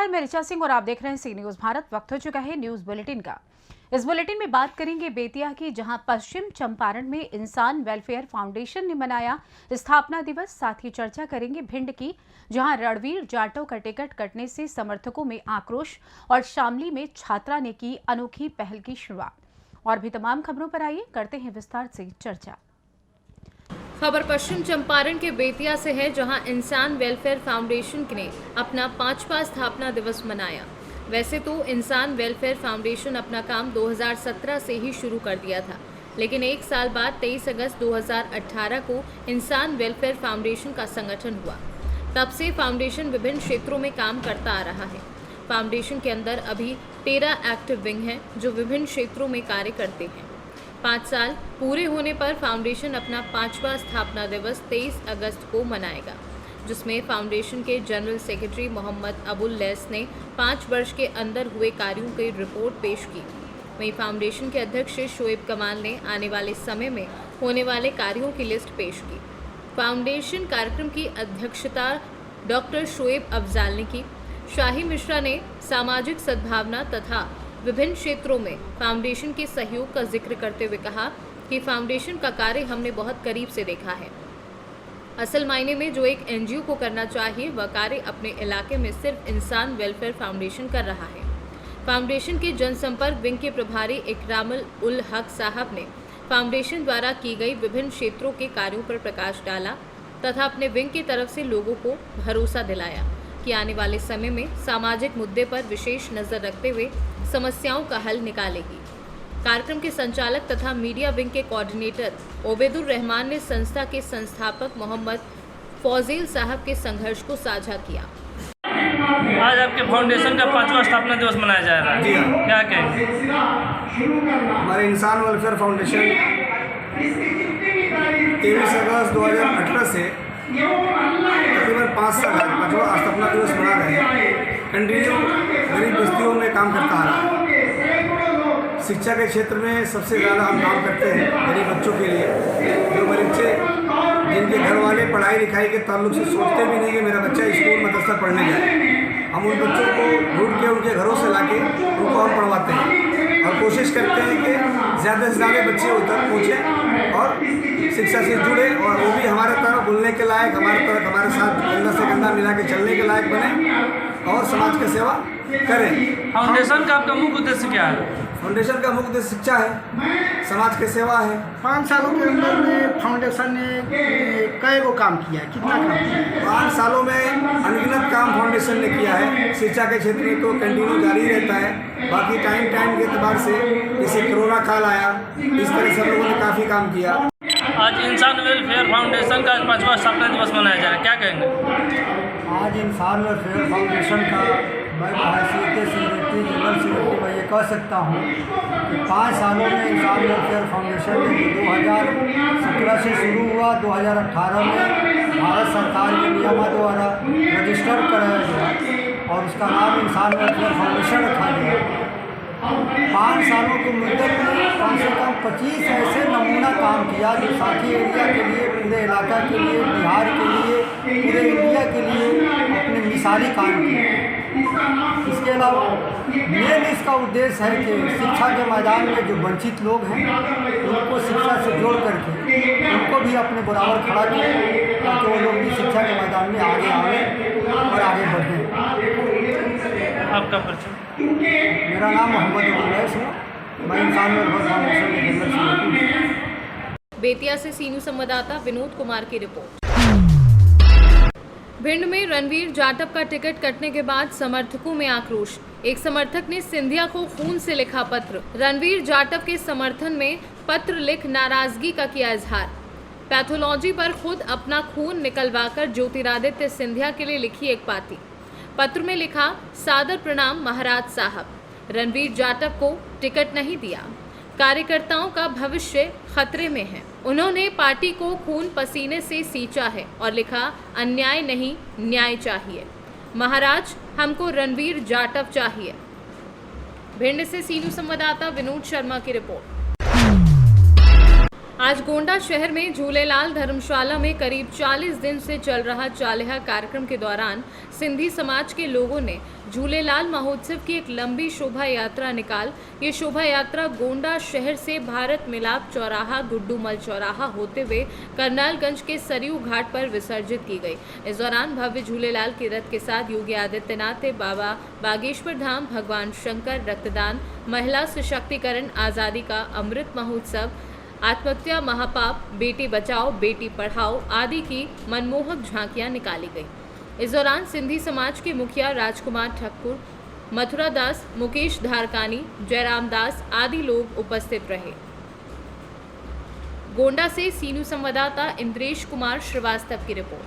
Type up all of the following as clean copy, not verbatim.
नमस्कार, मैं ऋचा सिंह और आप देख रहे हैं सी न्यूज भारत। वक्त हो चुका है न्यूज बुलेटिन का। इस बुलेटिन में बात करेंगे बेतिया की, जहां पश्चिम चंपारण में इंसान वेलफेयर फाउंडेशन ने मनाया स्थापना दिवस। साथ ही चर्चा करेंगे भिंड की, जहां रणवीर जाटव का टिकट कटने से समर्थकों में आक्रोश और शामली में छात्रा ने की अनोखी पहल की शुरुआत। और भी तमाम खबरों पर आइए करते हैं विस्तार से चर्चा। खबर पश्चिम चंपारण के बेतिया से है, जहां इंसान वेलफेयर फाउंडेशन ने अपना 5वां स्थापना दिवस मनाया। वैसे तो इंसान वेलफेयर फाउंडेशन अपना काम 2017 से ही शुरू कर दिया था, लेकिन एक साल बाद 23 अगस्त 2018 को इंसान वेलफेयर फाउंडेशन का संगठन हुआ। तब से फाउंडेशन विभिन्न क्षेत्रों में काम करता आ रहा है। फाउंडेशन के अंदर अभी 13 एक्टिव विंग हैं, जो विभिन्न क्षेत्रों में कार्य करते हैं। 5 साल पूरे होने पर फाउंडेशन अपना 5वां स्थापना दिवस 23 अगस्त को मनाएगा, जिसमें फाउंडेशन के general secretary Mohammad Abul lace ने 5 वर्ष के अंदर हुए कार्यों की रिपोर्ट पेश की। वहीं फाउंडेशन के अध्यक्ष शोएब कमाल ने आने वाले समय में होने वाले कार्यों की लिस्ट पेश की। फाउंडेशन कार्यक्रम की अध्यक्षता डॉक्टर शोएब अफजाल ने की। शाही मिश्रा ने सामाजिक सद्भावना तथा विभिन्न क्षेत्रों में फाउंडेशन के सहयोग का जिक्र करते हुए कहा कि फाउंडेशन का कार्य हमने बहुत करीब से देखा है। असल मायने में जो एक एनजीओ को करना चाहिए, वह कार्य अपने इलाके में सिर्फ इंसान वेलफेयर फाउंडेशन कर रहा है। फाउंडेशन के जनसंपर्क विंग के प्रभारी इकरामुल उल हक साहब ने फाउंडेशन द्वारा की गई विभिन्न क्षेत्रों के कार्यों पर प्रकाश डाला तथा अपने विंग की तरफ से लोगों को भरोसा दिलाया कि आने वाले समय में सामाजिक मुद्दे पर विशेष नजर रखते हुए समस्याओं का हल निकालेगी। कार्यक्रम के संचालक तथा मीडिया विंग के कोऑर्डिनेटर ओबेदुर रहमान ने संस्था के संस्थापक मोहम्मद फौजील साहब के संघर्ष को साझा किया। आज आपके फाउंडेशन का 5वां स्थापना दिवस मनाया जा रहा है। जी हाँ। क्या कहेंगे? हमारे इंसान वेलफेयर फाउंडेशन 23 अगस्त 2018 से तकरीबन 5 साल 5वां स्थापना दिवस मना रहे हैं। कंटिन्यू गरीब बस्तियों में काम करता आ रहा है। शिक्षा के क्षेत्र में सबसे ज़्यादा हम काम करते हैं गरीब बच्चों के लिए, जो बच्चे जिनके घर वाले पढ़ाई लिखाई के ताल्लुक से सोचते भी नहीं कि मेरा बच्चा स्कूल मदरसा पढ़ने जाए। हम उन बच्चों को ढूंढ के उनके घरों से लाके उनको हम पढ़वाते हैं और कोशिश करते हैं कि ज़्यादा से ज़्यादा बच्चे उधर पहुँचें और शिक्षा से जुड़े, और वो भी हमारे तरह बोलने के लायक, हमारे साथ कंधा से कंधा मिला के चलने के लायक बने और समाज की सेवा करें। फाउंडेशन का आपका मुख्य उद्देश्य क्या है? फाउंडेशन का मुख्य उद्देश्य शिक्षा है, समाज की सेवा है। 5 सालों के अंदर में फाउंडेशन ने कई को काम किया है, कितना काम किया है? 5 सालों में अनगिनत काम फाउंडेशन ने किया है। शिक्षा के क्षेत्र में तो कंटिन्यू जारी रहता है, बाकी टाइम के एतबार से जैसे कोरोना काल आया, इस तरह सब लोगों ने काफ़ी काम किया। आज इंसान वेलफेयर फाउंडेशन का 5वां स्थापना दिवस मनाया जा रहा है, क्या कहेंगे? आज इंसान वेलफेयर फाउंडेशन का मैं हैसियत सेक्रेटरी जनरल सेक्रेटरी मैं ये कह सकता हूँ कि 5 सालों में इंसान वेलफेयर फाउंडेशन ने 2017 से शुरू हुआ, 2018 में भारत सरकार के नियमों द्वारा रजिस्टर कराया गया और उसका नाम इंसान वेलफेयर फाउंडेशन रखा गया। 5 सालों के मुद्दत में कम से कम 25 ऐसे नमूना काम किया जो साथी एरिया के लिए, पूरे इलाका के लिए, बिहार के लिए, पूरे इंडिया के लिए अपने मिसाली काम किए। इसके अलावा मेन इसका उद्देश्य है कि शिक्षा के मैदान में जो वंचित लोग हैं उनको शिक्षा से जोड़ करके उनको भी अपने बराबर खड़ा करें, ताकि वो लोग भी शिक्षा के मैदान में आगे आएँ और आगे बढ़ें। आपका परिचय? मेरा नाम मोहम्मद अबुल लैस है, मैं इंसान वेलफेयर फाउंडेशन के जनरल सेक्रेटरी हूँ। बेतिया से सीनू संवाददाता विनोद कुमार की रिपोर्ट। भिंड में रणवीर जाटव का टिकट कटने के बाद समर्थकों में आक्रोश। एक समर्थक ने सिंधिया को खून से लिखा पत्र। रणवीर जाटव के समर्थन में पत्र लिख नाराजगी का किया इजहार। पैथोलॉजी पर खुद अपना खून निकलवाकर ज्योतिरादित्य सिंधिया के लिए लिखी एक पाती। पत्र में लिखा, सादर प्रणाम महाराज साहब, रणवीर जाटव को टिकट नहीं दिया, कार्यकर्ताओं का भविष्य खतरे में है। उन्होंने पार्टी को खून पसीने से सींचा है और लिखा, अन्याय नहीं न्याय चाहिए महाराज, हमको रणवीर जाटव चाहिए। भिंड से सीनू संवाददाता विनोद शर्मा की रिपोर्ट। आज गोंडा शहर में झूलेलाल धर्मशाला में करीब 40 दिन से चल रहा चालिहा कार्यक्रम के दौरान सिंधी समाज के लोगों ने झूलेलाल महोत्सव की एक लंबी शोभा यात्रा निकाल ये शोभा यात्रा गोंडा शहर से भारत मिलाप चौराहा गुड्डूमल चौराहा होते हुए करनालगंज के सरयू घाट पर विसर्जित की गई। इस दौरान भव्य झूलेलाल के रथ के साथ योगी आदित्यनाथ, बाबा बागेश्वर धाम, भगवान शंकर, रक्तदान, महिला सशक्तिकरण, आज़ादी का अमृत महोत्सव, आत्महत्या महापाप, बेटी बचाओ बेटी पढ़ाओ आदि की मनमोहक झांकियां निकाली गई। इस दौरान सिंधी समाज के मुखिया राजकुमार ठाकुर, मथुरा दास, मुकेश धारकानी, जयराम दास आदि लोग उपस्थित रहे। गोंडा से सीनू संवाददाता इंद्रेश कुमार श्रीवास्तव की रिपोर्ट।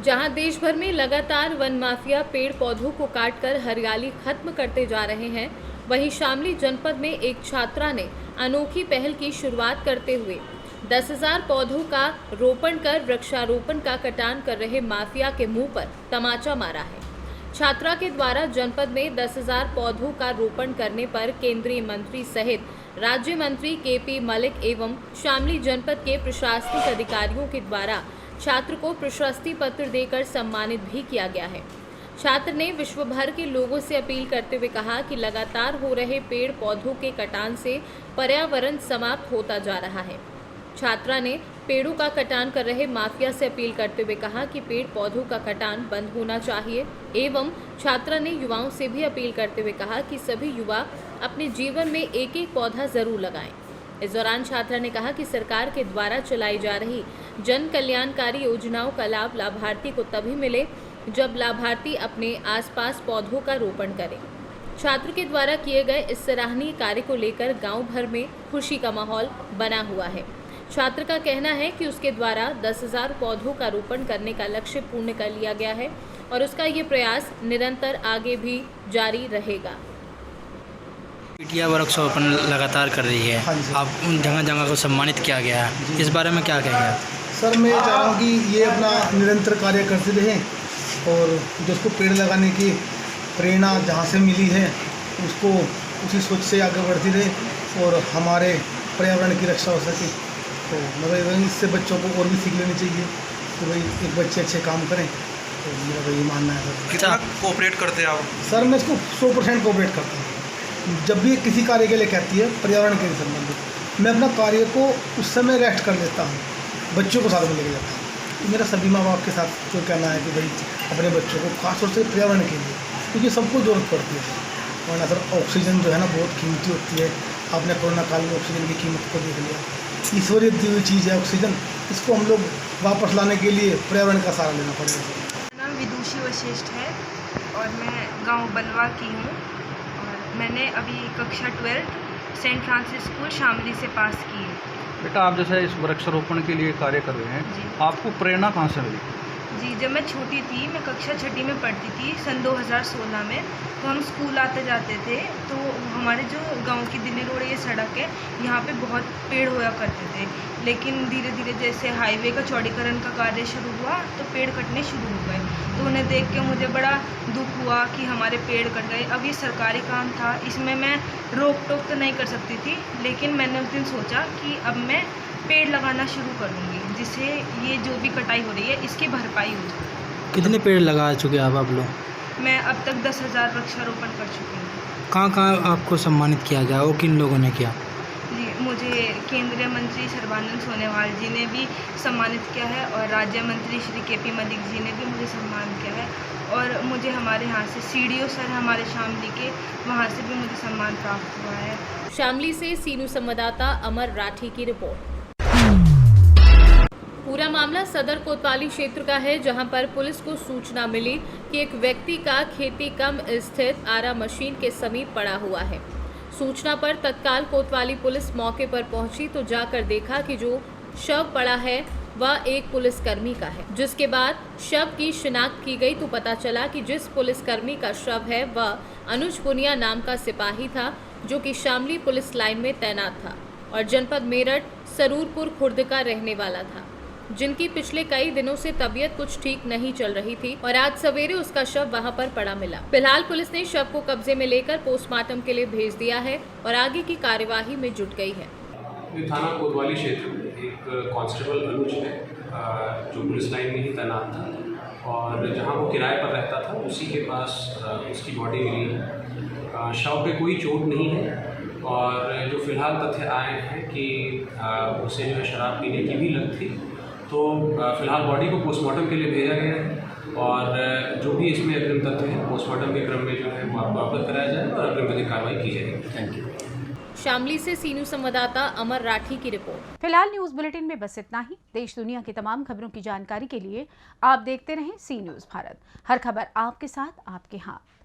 जहां देश भर में लगातार वन माफिया पेड़ पौधों को काटकर हरियाली खत्म करते जा रहे हैं, वहीं शामली जनपद में एक छात्रा ने अनोखी पहल की शुरुआत करते हुए 10,000 पौधों का रोपण कर वृक्षारोपण का कटान कर रहे माफिया के मुंह पर तमाचा मारा है। छात्रा के द्वारा जनपद में 10,000 पौधों का रोपण करने पर केंद्रीय मंत्री सहित राज्य मंत्री केपी मलिक एवं शामली जनपद के प्रशासनिक अधिकारियों के द्वारा छात्र को प्रशस्ति पत्र देकर सम्मानित भी किया गया है। छात्र ने विश्व भर के लोगों से अपील करते हुए कहा कि लगातार हो रहे पेड़ पौधों के कटान से पर्यावरण समाप्त होता जा रहा है। छात्रा ने पेड़ों का कटान कर रहे माफिया से अपील करते हुए कहा कि पेड़ पौधों का कटान बंद होना चाहिए एवं छात्रा ने युवाओं से भी अपील करते हुए कहा कि सभी युवा अपने जीवन में एक एक पौधा जरूर लगाएं। इस दौरान छात्रा ने कहा कि सरकार के द्वारा चलाई जा रही जन कल्याणकारी योजनाओं का लाभ लाभार्थी को तभी मिले जब लाभार्थी अपने आसपास पौधों का रोपण करें। छात्र के द्वारा किए गए इस सराहनीय कार्य को लेकर गांव भर में खुशी का माहौल बना हुआ है। छात्र का कहना है कि उसके द्वारा 10,000 पौधों का रोपण करने का लक्ष्य पूर्ण कर लिया गया है और उसका ये प्रयास निरंतर आगे भी जारी रहेगा। पीटिया वृक्षारोपण लगातार कर रही है, आप उन जगह जगह को सम्मानित किया गया है, इस बारे में क्या कहेंगे? सर मैं चाह रहा हूँ कि ये अपना निरंतर कार्य करते रहें और जिसको पेड़ लगाने की प्रेरणा जहाँ से मिली है उसको उसी सोच से आगे बढ़ती रहे और हमारे पर्यावरण की रक्षा हो सके। तो मतलब इससे बच्चों को और भी सीख लेनी चाहिए कि भाई एक बच्चे अच्छे काम करें। तो मेरा तो ये मानना है सर। कितना कोऑपरेट करते हैं आप? सर मैं इसको 100% कोऑपरेट करता हूँ। जब भी किसी कार्य के लिए कहती है पर्यावरण के संबंधित मैं अपना कार्य को उस समय रेस्ट कर लेता हूँ, बच्चों को साथ में लेके जाता हूँ। तो मेरा सभी माँ बाप के साथ जो कहना है कि भाई अपने बच्चों को खासतौर से पर्यावरण के लिए, क्योंकि सबको ज़रूरत पड़ती है। वरना सर ऑक्सीजन जो है ना बहुत कीमती होती है। आपने कोरोना काल में ऑक्सीजन की कीमत को देख लिया। ईश्वरीय दी हुई चीज़ है ऑक्सीजन, इसको हम लोग वापस लाने के लिए पर्यावरण का सहारा लेना पड़ेगा। मेरा नाम विदुषी वशिष्ठ है और मैं गांव बलवा की हूँ और मैंने अभी कक्षा 12 सेंट फ्रांसिस स्कूल शामली से पास की है। बेटा आप जैसे इस वृक्षारोपण के लिए कार्य कर रहे हैं, आपको प्रेरणा कहाँ से मिली? जी, जब मैं छोटी थी, मैं कक्षा 6ठी में पढ़ती थी सन 2016 में, तो हम स्कूल आते जाते थे तो हमारे जो गांव की दिल्ली रोड ये सड़क है यहाँ पे बहुत पेड़ होया करते थे। लेकिन धीरे धीरे जैसे हाईवे का चौड़ीकरण का कार्य शुरू हुआ तो पेड़ कटने शुरू हो गए। तो उन्हें देख के मुझे बड़ा दुख हुआ कि हमारे पेड़ कट गए। अब ये सरकारी काम था, इसमें मैं रोक टोक तो नहीं कर सकती थी, लेकिन मैंने उस दिन सोचा कि अब मैं पेड़ लगाना शुरू कर दूँगी जिससे ये जो भी कटाई हो रही है इसकी भरपाई हो जाए। कितने पेड़ लगा चुके आप लोग? मैं अब तक 10,000 वृक्षारोपण कर चुकी हूँ। कहाँ आपको सम्मानित किया गया और किन लोगों ने किया? जी, मुझे केंद्रीय मंत्री सर्बानंद सोनोवाल जी ने भी सम्मानित किया है और राज्य मंत्री श्री केपी मलिक जी ने भी मुझे सम्मान किया है और मुझे हमारे यहाँ से सीडीओ सर हमारे शामली के वहाँ से भी मुझे सम्मान प्राप्त हुआ है। शामली से सीनू संवाददाता अमर राठी की रिपोर्ट। पूरा मामला सदर कोतवाली क्षेत्र का है, जहां पर पुलिस को सूचना मिली कि एक व्यक्ति का खेती कम स्थित आरा मशीन के समीप पड़ा हुआ है। सूचना पर तत्काल कोतवाली पुलिस मौके पर पहुंची तो जाकर देखा कि जो शव पड़ा है वह एक पुलिसकर्मी का है। जिसके बाद शव की शिनाख्त की गई तो पता चला कि जिस पुलिसकर्मी का शव है वह अनुज पुनिया नाम का सिपाही था, जो कि शामली पुलिस लाइन में तैनात था और जनपद मेरठ सरूरपुर खुर्द का रहने वाला था, जिनकी पिछले कई दिनों से तबीयत कुछ ठीक नहीं चल रही थी और आज सवेरे उसका शव वहां पर पड़ा मिला। फिलहाल पुलिस ने शव को कब्जे में लेकर पोस्टमार्टम के लिए भेज दिया है और आगे की कार्यवाही में जुट गई है। ये थाना कोतवाली क्षेत्र में एक कांस्टेबल अनुज है जो पुलिस लाइन में ही तैनात था और जहां वो किराए पर रहता था उसी के पास उसकी बॉडी मिली है। शव पे कोई चोट नहीं है और जो फिलहाल तथ्य आए हैं कि उसे जो है शराब पीने की भी लत थी, तो फिलहाल बॉडी को पोस्टमार्टम के लिए भेजा गया है और जो भी इसमें अग्रिम तथ्य है पोस्टमार्टम के क्रम में जो है वो आपको अवगत कराया जाएगा और अग्रिम विधिक कार्रवाई की जाएगी। Thank you. शामली से सी न्यूज़ संवाददाता अमर राठी की रिपोर्ट। फिलहाल न्यूज बुलेटिन में बस इतना ही। देश दुनिया की तमाम खबरों की जानकारी के लिए आप देखते रहें सी न्यूज़ भारत। हर खबर आपके साथ, आपके हाथ।